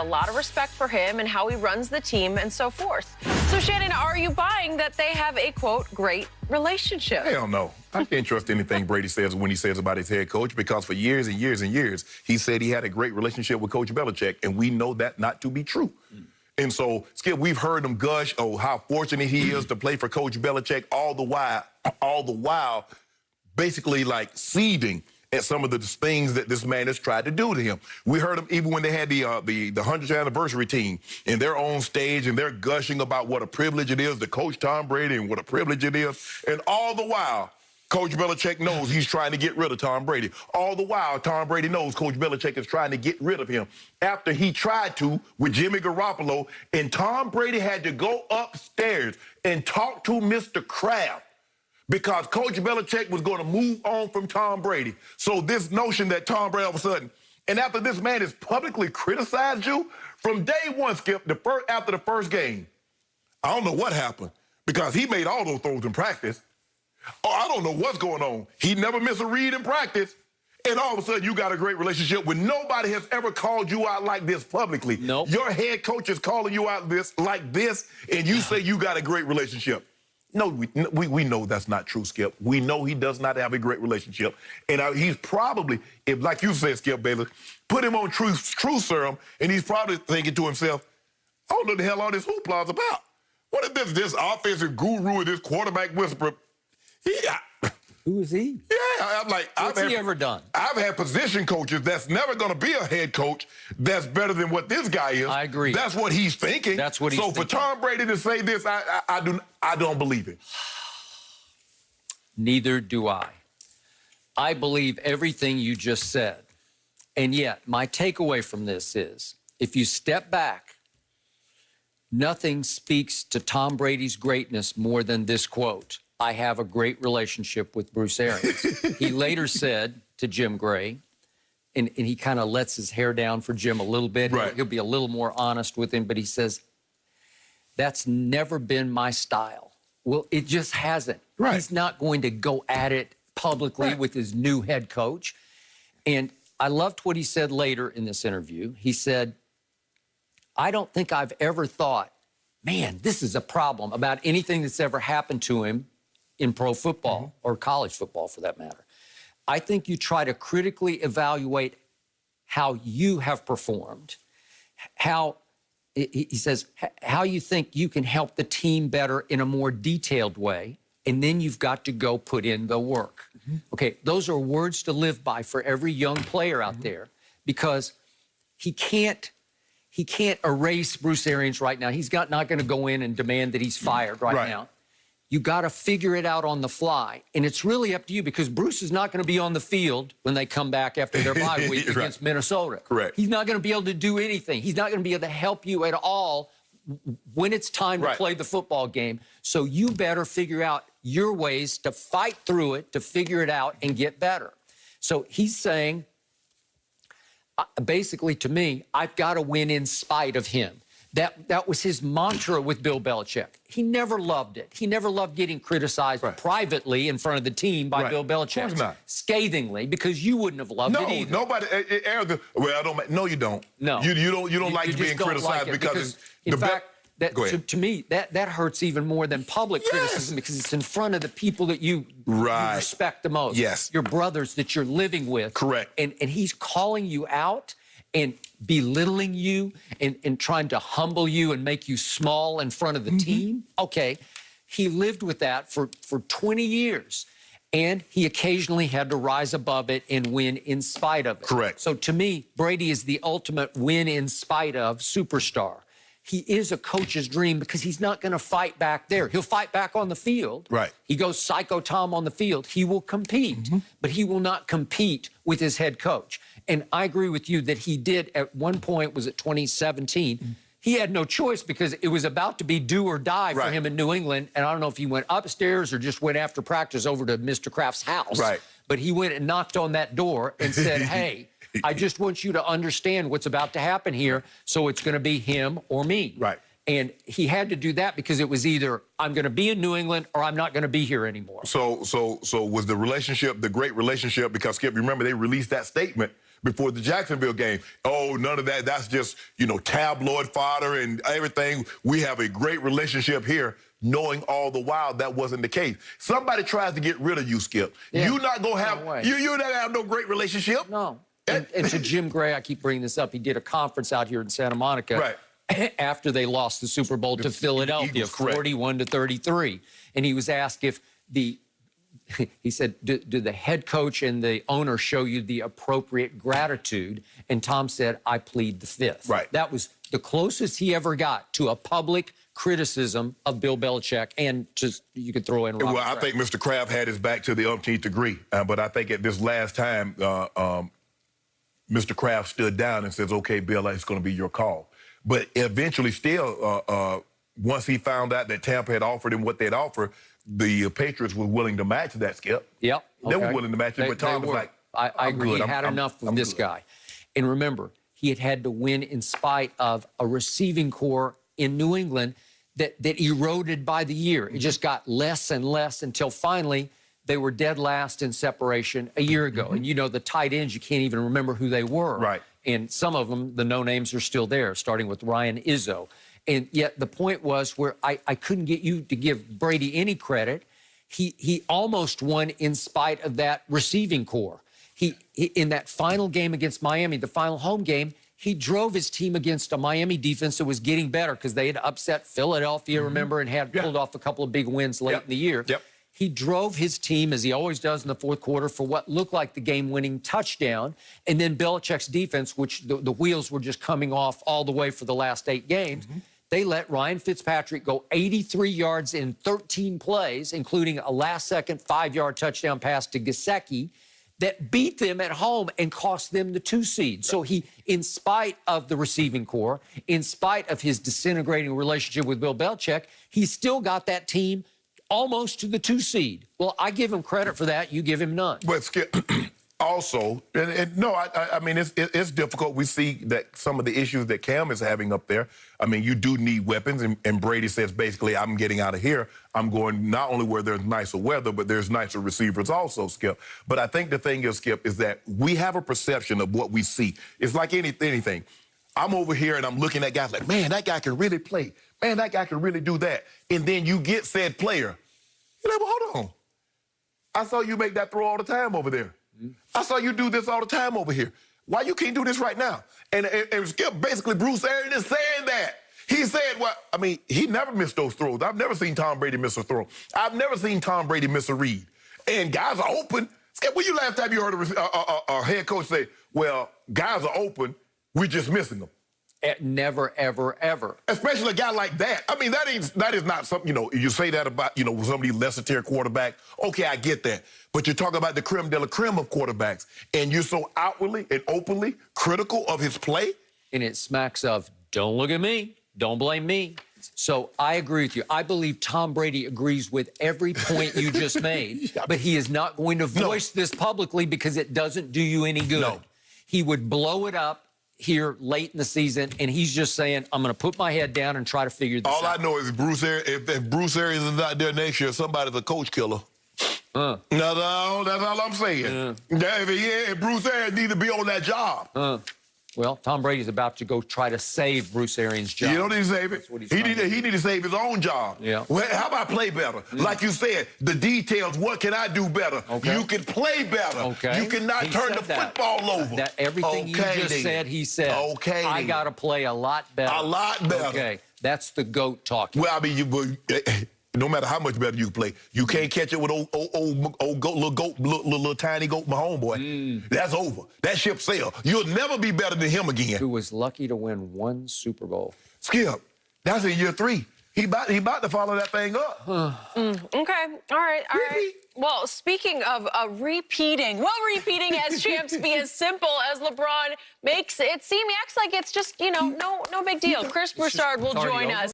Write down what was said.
A lot of respect for him and how he runs the team and so forth. So, Shannon, are you buying that they have a, quote, great relationship? Hell no. I can't trust anything Brady says when he says about his head coach, because for years and years and years, he said he had a great relationship with Coach Belichick, and we know that not to be true. And so, Skip, we've heard him gush, oh, how fortunate he is to play for Coach Belichick, all the while, basically like seething at some of the things that this man has tried to do to him. We heard him even when they had the 100th anniversary team and they're on stage and they're gushing about what a privilege it is to coach Tom Brady and what a privilege it is. And all the while, Coach Belichick knows he's trying to get rid of Tom Brady. All the while, Tom Brady knows Coach Belichick is trying to get rid of him. After he tried to with Jimmy Garoppolo, and Tom Brady had to go upstairs and talk to Mr. Kraft, because Coach Belichick was going to move on from Tom Brady. So this notion that Tom Brady all of a sudden, and after this man has publicly criticized you, from day one, Skip, after the first game, I don't know what happened, because he made all those throws in practice. Oh, I don't know what's going on. He never missed a read in practice. And all of a sudden, you got a great relationship when nobody has ever called you out like this publicly. Nope. Your head coach is calling you out like this, and you say you got a great relationship. No, we know that's not true, Skip. We know he does not have a great relationship. And he's probably, if like you said, Skip Bayless, put him on truth serum, and he's probably thinking to himself, I don't know what the hell all this hoopla is about. What is this offensive guru and this quarterback whisperer? Who is he? Yeah, I'm like, what's he ever done? I've had position coaches that's never going to be a head coach that's better than what this guy is. I agree. That's what he's thinking. That's what he's thinking. So for Tom Brady to say this, I don't believe it. Neither do I. I believe everything you just said. And yet, my takeaway from this is, if you step back, nothing speaks to Tom Brady's greatness more than this quote: I have a great relationship with Bruce Arians. He later said to Jim Gray, and he kind of lets his hair down for Jim a little bit. Right. He'll be a little more honest with him, but he says, that's never been my style. Well, it just hasn't. Right. He's not going to go at it publicly with his new head coach. And I loved what he said later in this interview. He said, I don't think I've ever thought, man, this is a problem about anything that's ever happened to him in pro football or college football, for that matter. I think you try to critically evaluate how you have performed, how, he says, how you think you can help the team better in a more detailed way, and then you've got to go put in the work. Okay, those are words to live by for every young player out there, because he can't erase Bruce Arians right now. He's not going to go in and demand that he's fired right now. You got to figure it out on the fly. And it's really up to you, because Bruce is not going to be on the field when they come back after their bye week against Minnesota. Correct. He's not going to be able to do anything. He's not going to be able to help you at all when it's time to play the football game. So you better figure out your ways to fight through it, to figure it out and get better. So he's saying, basically to me, I've got to win in spite of him. That was his mantra with Bill Belichick. He never loved it. He never loved getting criticized privately in front of the team by Bill Belichick. Of course not. Scathingly, because you wouldn't have loved it either. Nobody. Well, I don't. No, you don't. No, you don't like being criticized because in fact, to me, that hurts even more than public criticism, because it's in front of the people that you respect the most. Yes. Your brothers that you're living with. Correct. And he's calling you out and belittling you and trying to humble you and make you small in front of the team. Okay, he lived with that for 20 years. And he occasionally had to rise above it and win in spite of it. Correct. So to me, Brady is the ultimate win in spite of superstar. He is a coach's dream, because he's not going to fight back there. He'll fight back on the field. Right. He goes Psycho Tom on the field. He will compete, but he will not compete with his head coach. And I agree with you that he did at one point, was it 2017, he had no choice, because it was about to be do or die for him in New England. And I don't know if he went upstairs or just went after practice over to Mr. Kraft's house. Right. But he went and knocked on that door and said, hey, I just want you to understand what's about to happen here. So it's going to be him or me. Right. And he had to do that, because it was either I'm going to be in New England or I'm not going to be here anymore. So was the relationship, the great relationship, because Skip, remember they released that statement before the Jacksonville game. Oh, none of that. That's just, you know, tabloid fodder and everything. We have a great relationship here, knowing all the while that wasn't the case. Somebody tries to get rid of you, Skip. Yeah. You're not going to have, you're not going to have no great relationship. No. And to Jim Gray, I keep bringing this up, he did a conference out here in Santa Monica. Right. After they lost the Super Bowl to Philadelphia, 41-33. And he was asked if he said, do the head coach and the owner show you the appropriate gratitude? And Tom said, I plead the fifth. Right. That was the closest he ever got to a public criticism of Bill Belichick, and just, you could throw in Robert Well, I think Mr. Kraft had his back to the umpteenth degree. But I think at this last time, Mr. Kraft stood down and says, okay, Bill, it's going to be your call. But eventually still, once he found out that Tampa had offered him what they'd offered, the Patriots were willing to match that, Skip. Yep. They were willing to match it, but Tom was like, I agree. He had enough with this guy. And remember, he had to win in spite of a receiving core in New England that eroded by the year. It just got less and less until finally they were dead last in separation a year ago. And, you know, the tight ends, you can't even remember who they were. Right. And some of them, the no-names are still there, starting with Ryan Izzo. And yet the point was where I couldn't get you to give Brady any credit. He almost won in spite of that receiving core. He in that final game against Miami, the final home game, he drove his team against a Miami defense that was getting better because they had upset Philadelphia, remember, and had pulled off a couple of big wins late in the year. He drove his team, as he always does in the fourth quarter, for what looked like the game-winning touchdown. And then Belichick's defense, which the wheels were just coming off all the way for the last 8 games, they let Ryan Fitzpatrick go 83 yards in 13 plays, including a last-second 5-yard touchdown pass to Gesicki that beat them at home and cost them the 2 seed. So he, in spite of the receiving core, in spite of his disintegrating relationship with Bill Belichick, he still got that team almost to the 2 seed. Well, I give him credit for that. You give him none. But Skip, also, no, I mean, it's difficult. We see that some of the issues that Cam is having up there. I mean, you do need weapons, and Brady says basically, I'm getting out of here. I'm going not only where there's nicer weather, but there's nicer receivers also, Skip. But I think the thing is, Skip, is that we have a perception of what we see. It's like anything. I'm over here and I'm looking at guys like, man, that guy can really play. Man, that guy can really do that. And then you get said player. You're like, well, hold on. I saw you make that throw all the time over there. I saw you do this all the time over here. Why you can't do this right now? And Skip, basically, Bruce Arians is saying that. He said, well, I mean, he never missed those throws. I've never seen Tom Brady miss a throw. I've never seen Tom Brady miss a read. And guys are open. Skip, when you last time you heard a head coach say, well, guys are open, we're just missing them? Never, ever, ever. Especially a guy like that. I mean, that is not something, you know, you say that about, you know, some of these lesser tier quarterbacks. Okay, I get that. But you're talking about the creme de la creme of quarterbacks, and you're so outwardly and openly critical of his play. And it smacks of, don't look at me, don't blame me. So I agree with you. I believe Tom Brady agrees with every point you just made, but he is not going to voice this publicly because it doesn't do you any good. No. He would blow it up here late in the season, and he's just saying, I'm going to put my head down and try to figure this out. All I know is if Bruce Arians is not there next year, somebody's a coach killer. No, that's all I'm saying. If Bruce Arians needs to be on that job. Well, Tom Brady's about to go try to save Bruce Arians' job. You don't need to save it. He need to save his own job. Yeah. Well, how about play better? Like you said, the details, what can I do better? Okay. You can play better. Okay. You cannot turn the football over. Everything you just said, he said. Okay. I got to play a lot better. A lot better. Okay. That's the GOAT talking. Well, I mean, no matter how much better you can play, you can't catch it with old goat, little tiny goat, my homeboy. That's over. That ship sailed. You'll never be better than him again. Who was lucky to win 1 Super Bowl. Skip, that's in year 3. He about to follow that thing up. Okay. All right. Well, speaking of repeating, will repeating as champs be as simple as LeBron makes it seem? He acts like it's just, you know, no big deal. Chris Broussard will join us.